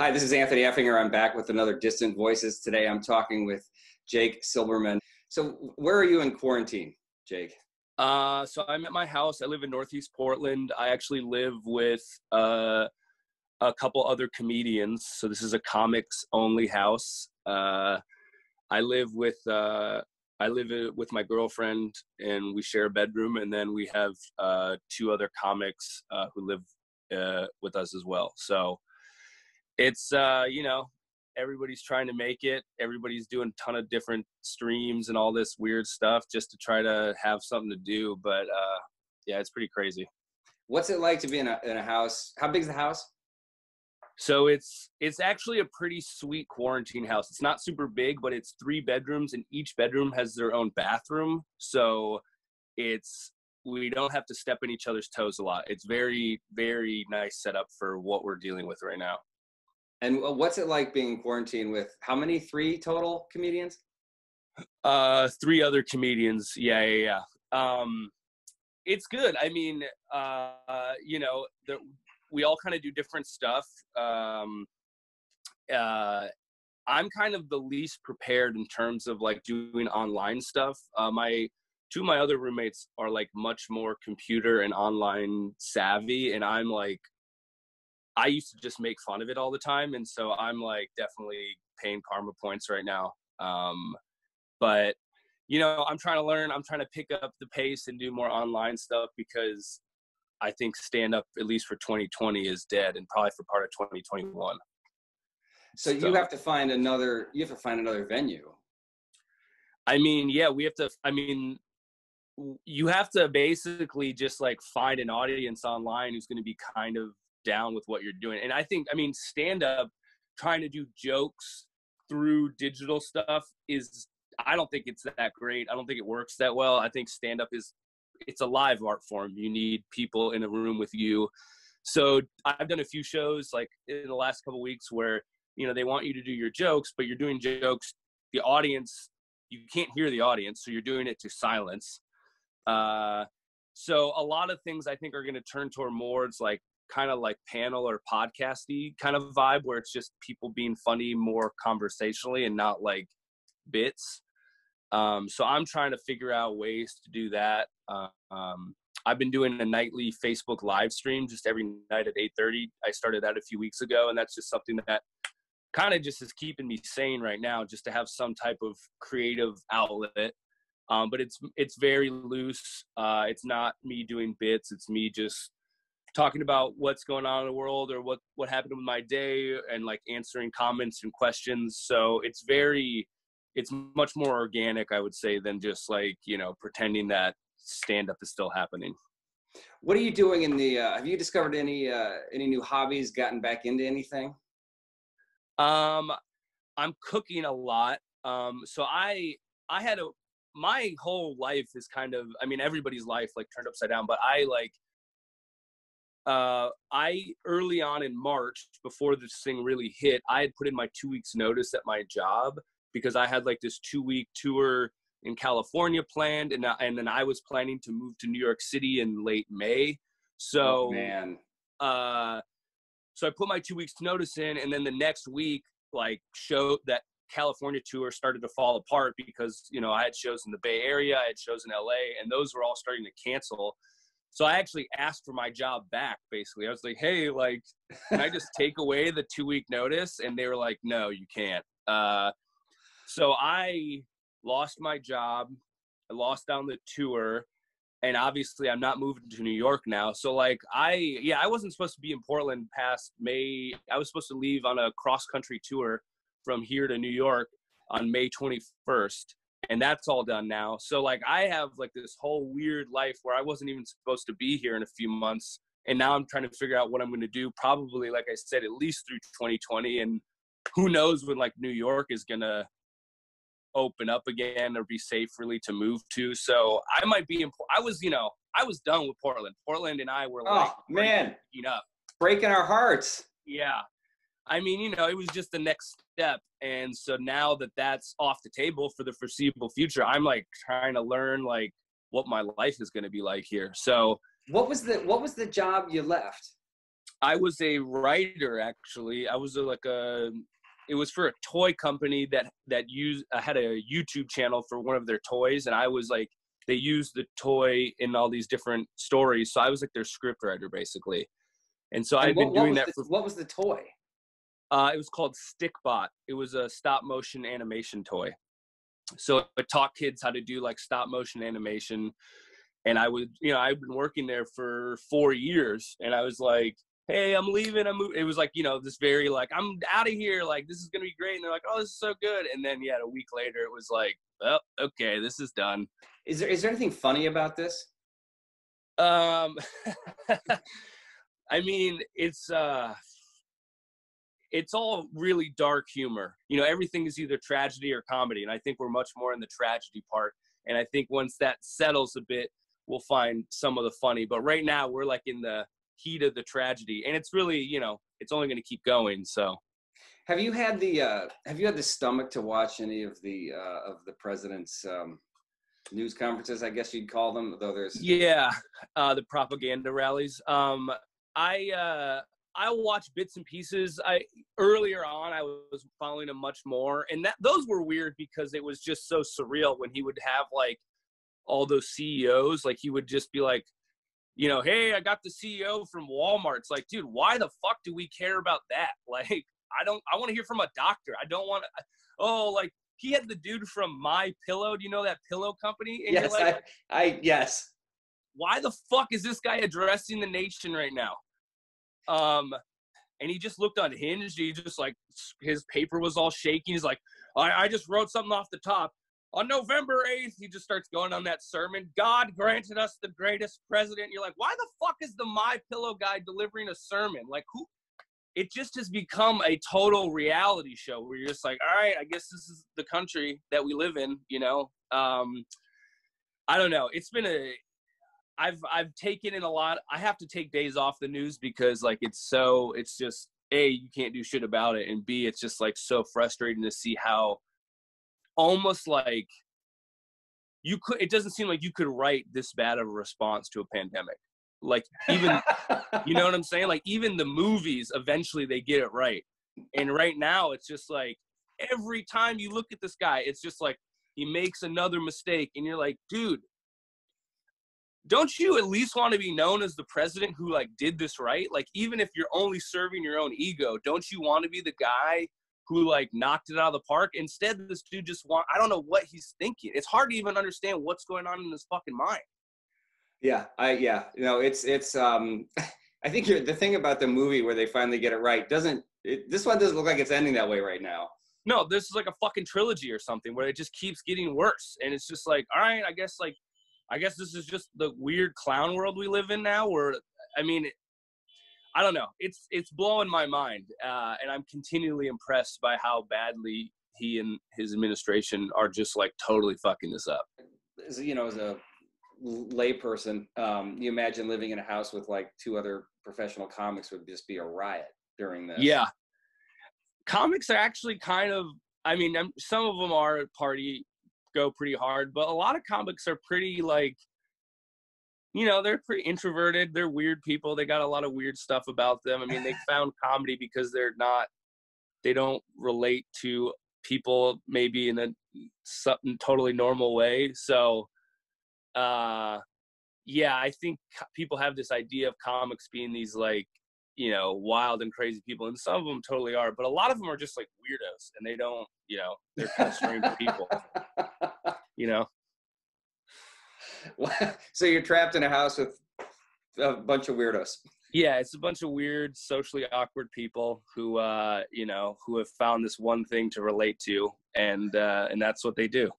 Hi, this is Anthony Effinger. I'm back with another Distant Voices. Today I'm talking with Jake Silberman. So where are you in quarantine, Jake? So I'm at my house. I live in Northeast Portland. I actually live with a couple other comedians. So this is a comics only house. I live with my girlfriend, and we share a bedroom. And then we have two other comics who live with us as well. So it's everybody's trying to make it. Everybody's doing a ton of different streams and all this weird stuff just to try to have something to do. But yeah, it's pretty crazy. What's it like to be in a house? How big is the house? So it's actually a pretty sweet quarantine house. It's not super big, but it's 3 bedrooms, and each bedroom has their own bathroom. So we don't have to step in each other's toes a lot. It's very, very nice setup for what we're dealing with right now. And what's it like being in quarantine with how many? 3 total comedians? 3 other comedians. Yeah. It's good. I mean, we all kind of do different stuff. I'm kind of the least prepared in terms of like doing online stuff. Two of my other roommates are like much more computer and online savvy, and I'm like, I used to just make fun of it all the time. And so I'm like definitely paying karma points right now. But I'm trying to learn. I'm trying to pick up the pace and do more online stuff because I think stand-up, at least for 2020, is dead, and probably for part of 2021. So you have to find another venue. I mean, yeah, you have to basically just like find an audience online who's going to be kind of down with what you're doing. And I stand-up, trying to do jokes through digital stuff I don't think it's that great. I don't think it works that well. I think stand-up it's a live art form. You need people in a room with you. So I've done a few shows like in the last couple of weeks where, they want you to do your jokes, but you're doing jokes. The audience, you can't hear the audience. So you're doing it to silence. So a lot of things I think are going to turn toward more, it's like kind of like panel or podcasty kind of vibe where it's just people being funny more conversationally and not like bits. So I'm trying to figure out ways to do that. I've been doing a nightly Facebook live stream just every night at 8:30. I started that a few weeks ago, and that's just something that kind of just is keeping me sane right now, just to have some type of creative outlet. But it's very loose. It's not me doing bits. It's me just talking about what's going on in the world or what happened with my day, and like answering comments and questions. So it's much more organic, I would say, than just like, pretending that stand-up is still happening. What are you doing have you discovered any new hobbies, gotten back into anything? I'm cooking a lot. So my whole life is kind of, everybody's life like turned upside down, but I early on in March, before this thing really hit, I had put in my 2 weeks notice at my job because I had like this 2-week tour in California planned. And then I was planning to move to New York City in late May. So, man. So I put my 2 weeks notice in, and then the next week, like that California tour started to fall apart because, I had shows in the Bay Area, I had shows in LA, and those were all starting to cancel. So I actually asked for my job back, basically. I was like, hey, like, can I just take away the 2-week notice? And they were like, no, you can't. So I lost my job. I lost down the tour. And obviously I'm not moving to New York now. So like, I wasn't supposed to be in Portland past May. I was supposed to leave on a cross-country tour from here to New York on May 21st. And that's all done now. So like, I have like this whole weird life where I wasn't even supposed to be here in a few months. And now I'm trying to figure out what I'm going to do, probably, like I said, at least through 2020. And who knows when like New York is going to open up again or be safe really to move to. So I might be I was done with Portland and I were like, oh man, up, breaking our hearts. Yeah. It was just the next step. And so now that that's off the table for the foreseeable future, I'm like trying to learn like what my life is going to be like here. So what was the job you left? I was a writer, actually. I was it was for a toy company that had a YouTube channel for one of their toys. And I was like, they used the toy in all these different stories. So I was like their script writer, basically. And so I've been doing that what was the toy? It was called Stickbot. It was a stop motion animation toy. So I taught kids how to do like stop motion animation. And I would, I've been working there for 4 years, and I was like, hey, I'm leaving. It was like, this very like, I'm out of here. Like, this is going to be great. And they're like, oh, this is so good. And then, a week later, it was like, oh, okay, this is done. Is there anything funny about this? I mean, it's all really dark humor. Everything is either tragedy or comedy. And I think we're much more in the tragedy part. And I think once that settles a bit, we'll find some of the funny. But right now we're like in the heat of the tragedy, and it's really, it's only going to keep going. So have you had the stomach to watch any of the president's news conferences, I guess you'd call them, though there's the propaganda rallies? I watched bits and pieces. Earlier on, I was following him much more, and those were weird because it was just so surreal when he would have like all those CEOs. Like he would just be like, hey, I got the CEO from Walmart. It's like, dude, why the fuck do we care about that? Like, I want to hear from a doctor. I don't want to. Like he had the dude from My Pillow. Do you know that pillow company? And yes, like, yes. Why the fuck is this guy addressing the nation right now? And he just looked unhinged. He just like, his paper was all shaking. He's like, I just wrote something off the top. On November 8th, he just starts going on that sermon. God granted us the greatest president. You're like, why the fuck is the My Pillow guy delivering a sermon? Like, who? It just has become a total reality show where you're just like, all right, I guess this is the country that we live in, I don't know. It's been I've taken in a lot. I have to take days off the news because like it's just A, you can't do shit about it, and B, it's just like so frustrating to see how almost like it doesn't seem like you could write this bad of a response to a pandemic. Like even, you know what I'm saying? Like even the movies, eventually they get it right. And right now it's just like, every time you look at this guy, it's just like, he makes another mistake. And you're like, dude, don't you at least want to be known as the president who like did this right? Like, even if you're only serving your own ego, don't you want to be the guy who like knocked it out of the park? Instead, this dude I don't know what he's thinking. It's hard to even understand what's going on in his fucking mind. Yeah. It's I think the thing about the movie where they finally get it right this one doesn't look like it's ending that way right now. No, this is like a fucking trilogy or something where it just keeps getting worse. And it's just like, all right, I guess this is just the weird clown world we live in now, where, I mean, I don't know. It's blowing my mind. And I'm continually impressed by how badly he and his administration are just like totally fucking this up. As a layperson, you imagine living in a house with like 2 other professional comics would just be a riot during this. Yeah. Comics are actually kind of, I mean, some of them go pretty hard, but a lot of comics are pretty like, they're pretty introverted. They're weird people. They got a lot of weird stuff about them. I mean, they found comedy because they don't relate to people maybe in something totally normal way. So, yeah, I think people have this idea of comics being these like, wild and crazy people, and some of them totally are, but a lot of them are just like weirdos, and they don't, they're kind of strange people, So you're trapped in a house with a bunch of weirdos. Yeah, it's a bunch of weird, socially awkward people who have found this one thing to relate to, and that's what they do.